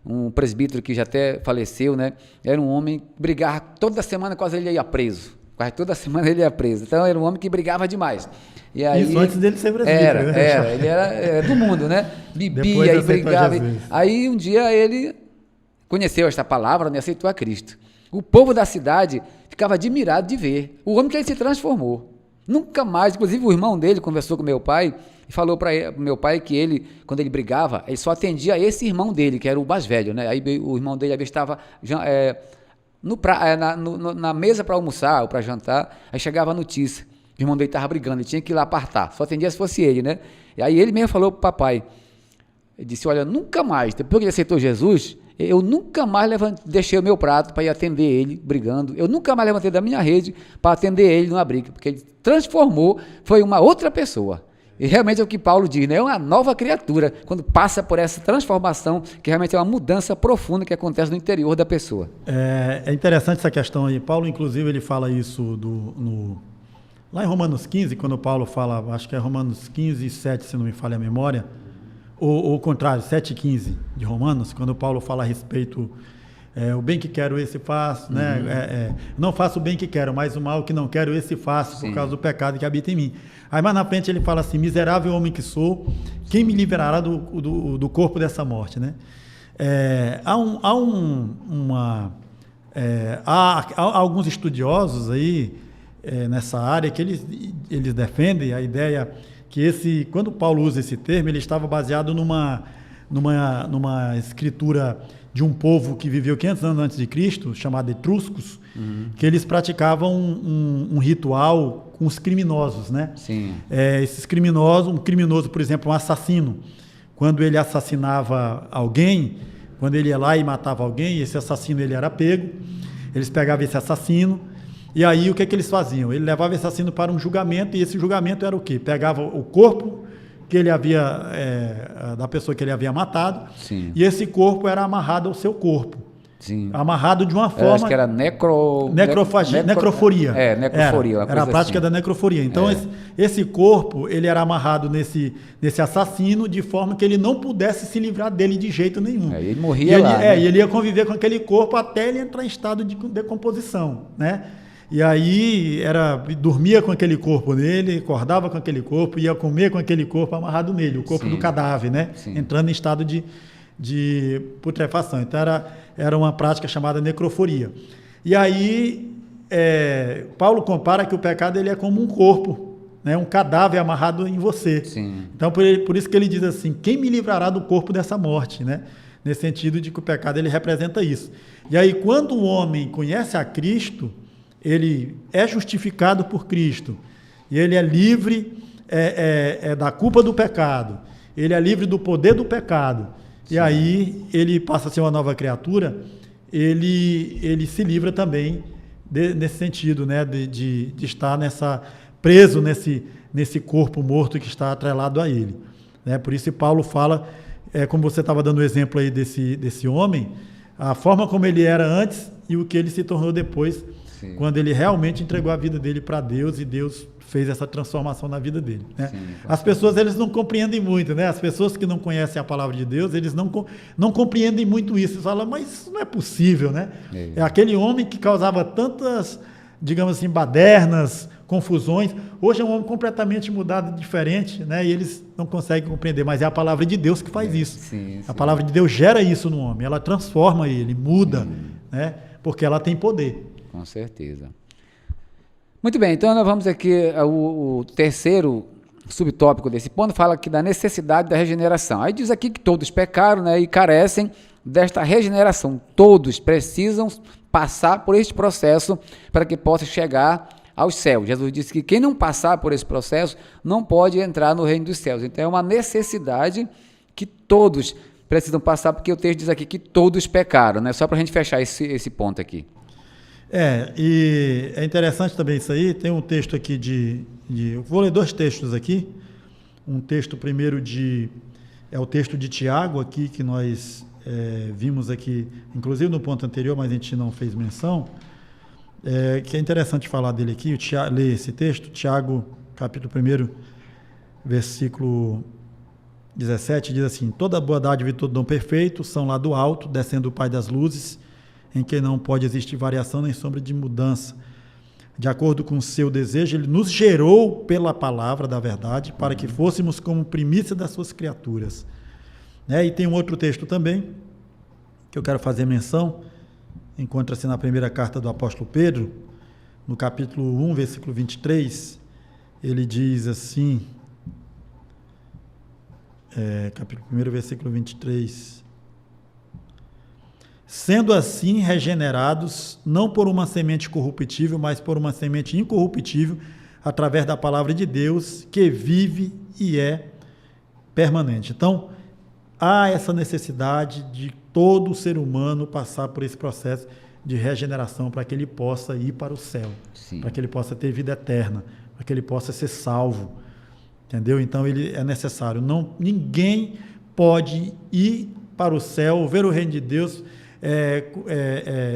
um presbítero que já até faleceu, né? Era um homem que brigava toda semana, quase ele ia preso. Quase toda semana ele ia preso. Então, era um homem que brigava demais. E aí, isso antes dele ser presbítero. Ele era do mundo, né? Bebia e brigava. Aí um dia ele conheceu esta palavra, né? Aceitou a Cristo. O povo da cidade ficava admirado de ver o homem que ele se transformou. Nunca mais, inclusive o irmão dele conversou com meu pai e falou para meu pai que ele, quando ele brigava, ele só atendia esse irmão dele, que era o mais velho, né? Aí o irmão dele às vezes estava na mesa para almoçar ou para jantar, aí chegava a notícia. O irmão dele estava brigando, ele tinha que ir lá apartar, só atendia se fosse ele, né? E aí ele mesmo falou para o papai, ele disse, olha, nunca mais, depois que ele aceitou Jesus, eu nunca mais deixei o meu prato para ir atender ele brigando, eu nunca mais levantei da minha rede para atender ele numa briga, porque ele transformou, foi uma outra pessoa. E realmente é o que Paulo diz, né? É uma nova criatura, quando passa por essa transformação, que realmente é uma mudança profunda que acontece no interior da pessoa. É interessante essa questão aí. Paulo, inclusive, ele fala isso lá em Romanos 15, quando Paulo fala, acho que é Romanos 15, 7, se não me falha a memória, ou o contrário, 7 e 15 de Romanos, quando Paulo fala a respeito, o bem que quero esse faço, né? Não faço o bem que quero, mas o mal que não quero esse faço, por causa do pecado que habita em mim. Aí mais na frente ele fala assim, miserável homem que sou, quem me liberará do corpo dessa morte, né? Há alguns estudiosos aí, nessa área, que eles defendem a ideia que quando Paulo usa esse termo, ele estava baseado numa escritura de um povo que viveu 500 anos antes de Cristo, chamado etruscos, que eles praticavam um ritual com os criminosos, né? Sim. Esses criminosos, um criminoso, por exemplo, um assassino, quando ele assassinava alguém, quando ele ia lá e matava alguém, esse assassino ele era pego, eles pegavam esse assassino, e aí o que eles faziam? Ele levava esse assassino para um julgamento, e esse julgamento era o quê? Pegava o corpo que ele da pessoa que ele havia matado, sim, e esse corpo era amarrado ao seu corpo. Sim. Amarrado de uma forma... acho que era necroforia. Necroforia. Era a prática da necroforia. Então, esse corpo, ele era amarrado nesse assassino de forma que ele não pudesse se livrar dele de jeito nenhum. Ele morria lá. E ele ia conviver com aquele corpo até ele entrar em estado de decomposição, né? E aí dormia com aquele corpo nele, acordava com aquele corpo, ia comer com aquele corpo amarrado nele, o corpo do cadáver, né? Sim. Entrando em estado de putrefação. Então era uma prática chamada necroforia. E aí Paulo compara que o pecado ele é como um corpo, né? Um cadáver amarrado em você. Sim. Então por isso que ele diz assim, quem me livrará do corpo dessa morte, né? Nesse sentido de que o pecado ele representa isso. E aí quando o homem conhece a Cristo, ele é justificado por Cristo, e ele é livre da culpa do pecado, ele é livre do poder do pecado. Sim. E aí ele passa a ser uma nova criatura, ele se livra também nesse sentido, né, de estar preso nesse corpo morto que está atrelado a ele, né? Por isso Paulo fala, como você estava dando o exemplo aí desse homem, a forma como ele era antes e o que ele se tornou depois. Sim. quando ele realmente entregou a vida dele para Deus e Deus fez essa transformação na vida dele, né? Sim, as pessoas, eles não compreendem muito, né? As pessoas que não conhecem a palavra de Deus, eles não compreendem muito isso. Eles falam, mas isso não é possível, né? É aquele homem que causava tantas, digamos assim, badernas, confusões, hoje é um homem completamente mudado, diferente, né? E eles não conseguem compreender, mas é a palavra de Deus que faz isso. Sim. A palavra de Deus gera isso no homem, ela transforma ele, muda, né? Porque ela tem poder. Com certeza. Muito bem, então nós vamos aqui, o terceiro subtópico desse ponto fala aqui da necessidade da regeneração. Aí diz aqui que todos pecaram, né, e carecem desta regeneração. Todos precisam passar por este processo para que possa chegar aos céus. Jesus disse que quem não passar por esse processo não pode entrar no reino dos céus. Então é uma necessidade que todos precisam passar, porque o texto diz aqui que todos pecaram, né? Só para a gente fechar esse ponto aqui. E é interessante também isso aí, tem um texto aqui eu vou ler 2 textos aqui, um texto primeiro é o texto de Tiago aqui, que nós vimos aqui, inclusive no ponto anterior, mas a gente não fez menção, que é interessante falar dele aqui, ler esse texto, Tiago, capítulo 1, versículo 17, diz assim: toda boa dádiva e todo dom perfeito são lá do alto, descendo o Pai das luzes, em que não pode existir variação nem sombra de mudança. De acordo com o seu desejo, ele nos gerou pela palavra da verdade, para que fôssemos como primícia das suas criaturas. E tem um outro texto também, que eu quero fazer menção, encontra-se na primeira carta do apóstolo Pedro, no capítulo 1, versículo 23, ele diz assim, capítulo 1, versículo 23... Sendo assim regenerados, não por uma semente corruptível, mas por uma semente incorruptível, através da palavra de Deus, que vive e é permanente. Então, há essa necessidade de todo ser humano passar por esse processo de regeneração para que ele possa ir para o céu, para que ele possa ter vida eterna, para que ele possa ser salvo, entendeu? Então, ele é necessário. Ninguém pode ir para o céu, ver o reino de Deus,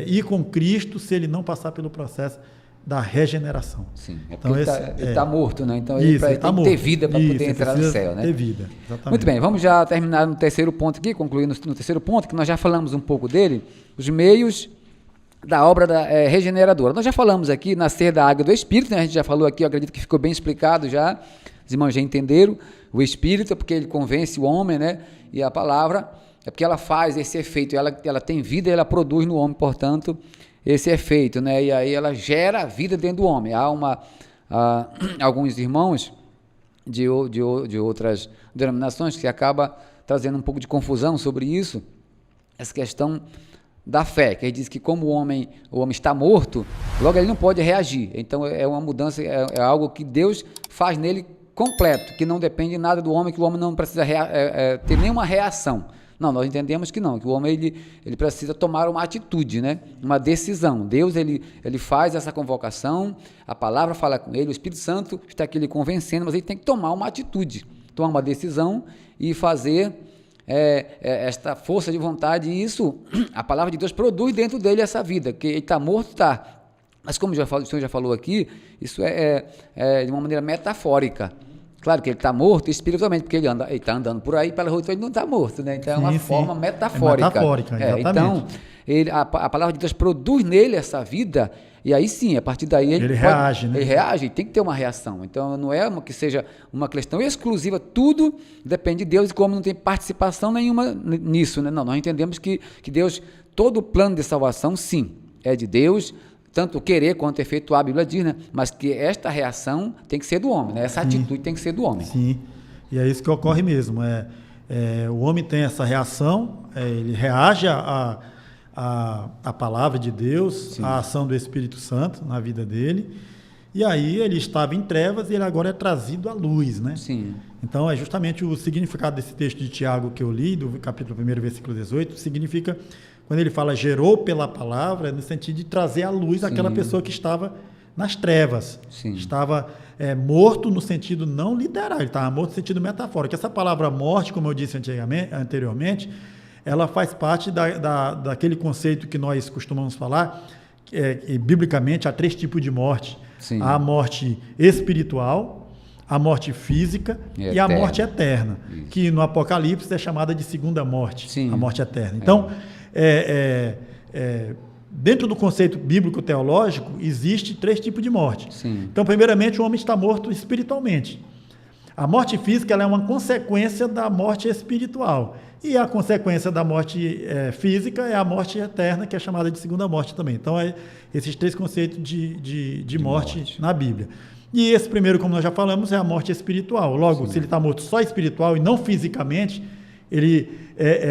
ir com Cristo se ele não passar pelo processo da regeneração. Sim, então, ele está morto, né? Então ele tem que ter vida para poder entrar no céu, né? Ter vida, exatamente. Muito bem, vamos já terminar no terceiro ponto aqui, concluir no terceiro ponto, que nós já falamos um pouco dele, os meios da obra regeneradora. Nós já falamos aqui, nascer da água do Espírito, né? A gente já falou aqui, eu acredito que ficou bem explicado já, os irmãos já entenderam, o Espírito é porque ele convence o homem, né? E a palavra é porque ela faz esse efeito, ela tem vida e ela produz no homem, portanto, esse efeito, né? E aí ela gera a vida dentro do homem. Há alguns irmãos de outras denominações que acaba trazendo um pouco de confusão sobre isso, essa questão da fé, que ele diz que como o homem está morto, logo ele não pode reagir. Então é uma mudança, é algo que Deus faz nele completo, que não depende de nada do homem, que o homem não precisa ter nenhuma reação. Não, nós entendemos que não, que o homem ele precisa tomar uma atitude, né? Uma decisão. Deus ele faz essa convocação, a palavra fala com ele, o Espírito Santo está aqui lhe convencendo, mas ele tem que tomar uma atitude, tomar uma decisão e fazer esta força de vontade, e isso, a palavra de Deus produz dentro dele essa vida, que ele está morto, está. Mas como o senhor já falou aqui, isso é de uma maneira metafórica. Claro que ele está morto espiritualmente, porque ele está andando por aí pela rua, então ele não está morto, né? Então é uma forma metafórica. Metafórica, exatamente. Então, a palavra de Deus produz nele essa vida, e aí sim, a partir daí ele reage, né? Ele reage, tem que ter uma reação. Então não é que seja uma questão exclusiva, tudo depende de Deus, e como não tem participação nenhuma nisso, né? Não, nós entendemos que Deus, todo o plano de salvação, sim, é de Deus, tanto querer quanto efetuar, a Bíblia diz, né? Mas que esta reação tem que ser do homem, né? Essa atitude tem que ser do homem. Sim, e é isso que ocorre mesmo. O homem tem essa reação, ele reage à palavra de Deus, à ação do Espírito Santo na vida dele, e aí ele estava em trevas e ele agora é trazido à luz, né? Sim. Então é justamente o significado desse texto de Tiago que eu li, do capítulo 1, versículo 18, significa... Quando ele fala gerou pela palavra, no sentido de trazer à luz aquela pessoa que estava nas trevas. Sim. Estava morto no sentido não literal, ele estava morto no sentido metafórico. Essa palavra morte, como eu disse anteriormente, ela faz parte daquele conceito que nós costumamos falar, biblicamente há 3 tipos de morte. Sim. Há a morte espiritual, a morte física e a morte eterna, que no Apocalipse é chamada de segunda morte, Sim. a morte eterna. Então, dentro do conceito bíblico-teológico, existe 3 tipos de morte. Sim. Então, primeiramente, o homem está morto espiritualmente. A morte física ela é uma consequência da morte espiritual. E a consequência da morte física é a morte eterna, que é chamada de segunda morte também. Então, esses 3 conceitos de morte na Bíblia. E esse primeiro, como nós já falamos, é a morte espiritual. Logo, se ele está morto só espiritual e não fisicamente,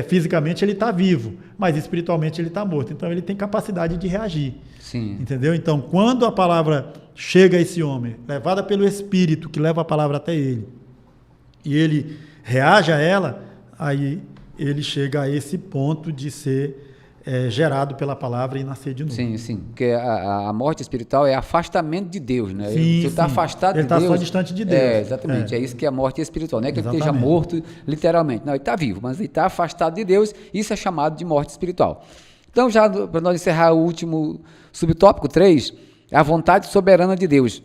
fisicamente ele está vivo, mas espiritualmente ele está morto. Então, ele tem capacidade de reagir. Sim. Entendeu? Então, quando a palavra chega a esse homem, levada pelo Espírito, que leva a palavra até ele, e ele reage a ela, aí ele chega a esse ponto de ser gerado pela palavra e nascer de novo. Sim, sim. Porque a morte espiritual é afastamento de Deus, né? Sim, você está afastado de Deus. Ele está só distante de Deus. Exatamente. É isso que é a morte espiritual. Não é que ele esteja Exatamente. morto, literalmente. Não, ele está vivo, mas ele está afastado de Deus. Isso é chamado de morte espiritual. Então, já para nós encerrar o último subtópico 3, a vontade soberana de Deus.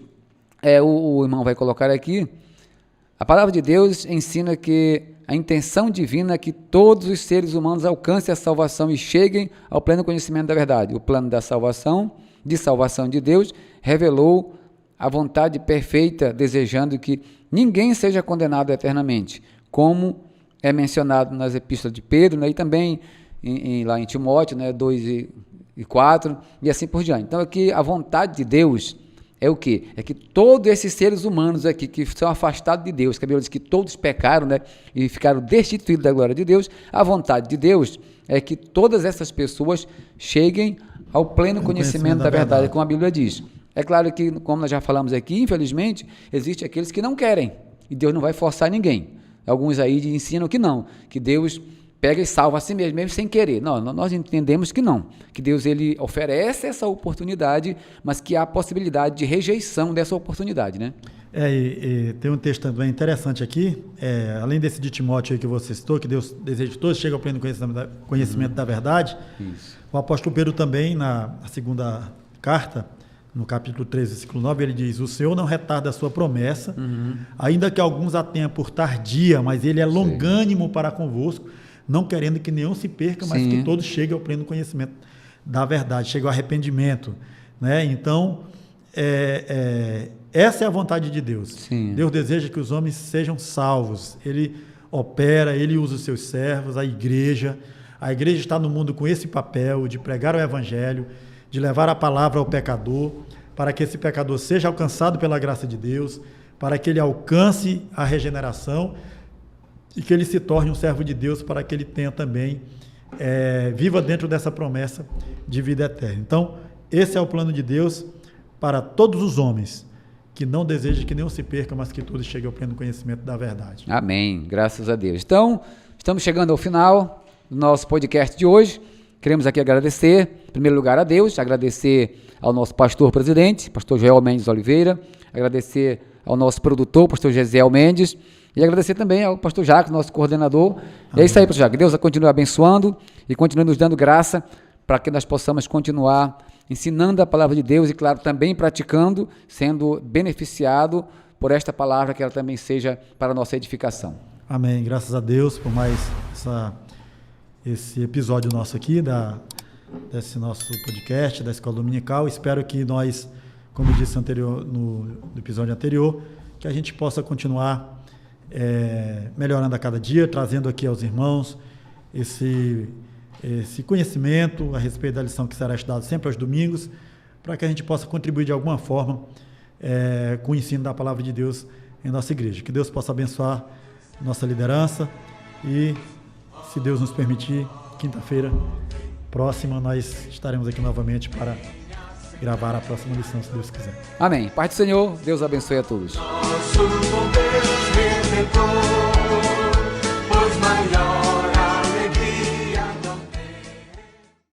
O irmão vai colocar aqui. A palavra de Deus ensina que a intenção divina é que todos os seres humanos alcancem a salvação e cheguem ao pleno conhecimento da verdade. O plano da salvação, de Deus, revelou a vontade perfeita, desejando que ninguém seja condenado eternamente, como é mencionado nas epístolas de Pedro, né, e também lá em Timóteo, né, 2 e 4, e assim por diante. Então, aqui a vontade de Deus é o quê? É que todos esses seres humanos aqui que são afastados de Deus, que a Bíblia diz que todos pecaram, né, e ficaram destituídos da glória de Deus, a vontade de Deus é que todas essas pessoas cheguem ao pleno conhecimento da verdade, como a Bíblia diz. É claro que, como nós já falamos aqui, infelizmente, existem aqueles que não querem, e Deus não vai forçar ninguém. Alguns aí ensinam que não, que Deus pega e salva a si mesmo sem querer. Não, nós entendemos que não, que Deus ele oferece essa oportunidade, mas que há a possibilidade de rejeição dessa oportunidade, né? Tem um texto também interessante aqui, além desse de Timóteo aí que você citou, que Deus deseja que todos cheguem ao pleno conhecimento da verdade. Isso. O apóstolo Pedro também, na segunda carta, no capítulo 3, versículo 9, ele diz: o Senhor não retarda a sua promessa, ainda que alguns a tenham por tardia, mas ele é longânimo para convosco, não querendo que nenhum se perca, mas que todos cheguem ao pleno conhecimento da verdade, cheguem ao arrependimento, né? Então, essa é a vontade de Deus. Sim. Deus deseja que os homens sejam salvos. Ele opera, ele usa os seus servos, a igreja está no mundo com esse papel de pregar o evangelho, de levar a palavra ao pecador, para que esse pecador seja alcançado pela graça de Deus, para que ele alcance a regeneração e que ele se torne um servo de Deus, para que ele tenha também, viva dentro dessa promessa de vida eterna. Então, esse é o plano de Deus para todos os homens, que não desejam que nenhum se perca, mas que todos cheguem ao pleno conhecimento da verdade. Amém, graças a Deus. Então, estamos chegando ao final do nosso podcast de hoje. Queremos aqui agradecer, em primeiro lugar, a Deus, agradecer ao nosso pastor presidente, pastor Joel Mendes Oliveira, agradecer ao nosso produtor, pastor Gesiel Mendes, e agradecer também ao pastor Jacques, nosso coordenador. Amém. E é isso aí, pastor Jacques. Deus continue abençoando e continue nos dando graça para que nós possamos continuar ensinando a palavra de Deus e, claro, também praticando, sendo beneficiado por esta palavra, que ela também seja para a nossa edificação. Amém. Graças a Deus por mais esse episódio nosso aqui, desse nosso podcast, da Escola Dominical. Espero que nós, como eu disse no episódio anterior, que a gente possa continuar melhorando a cada dia, trazendo aqui aos irmãos esse conhecimento a respeito da lição que será estudada sempre aos domingos, para que a gente possa contribuir de alguma forma com o ensino da palavra de Deus em nossa igreja. Que Deus possa abençoar nossa liderança e, se Deus nos permitir, quinta-feira próxima nós estaremos aqui novamente para gravar a próxima lição, se Deus quiser. Amém. Pai do Senhor, Deus abençoe a todos. Nosso bom Deus redentor, pois maior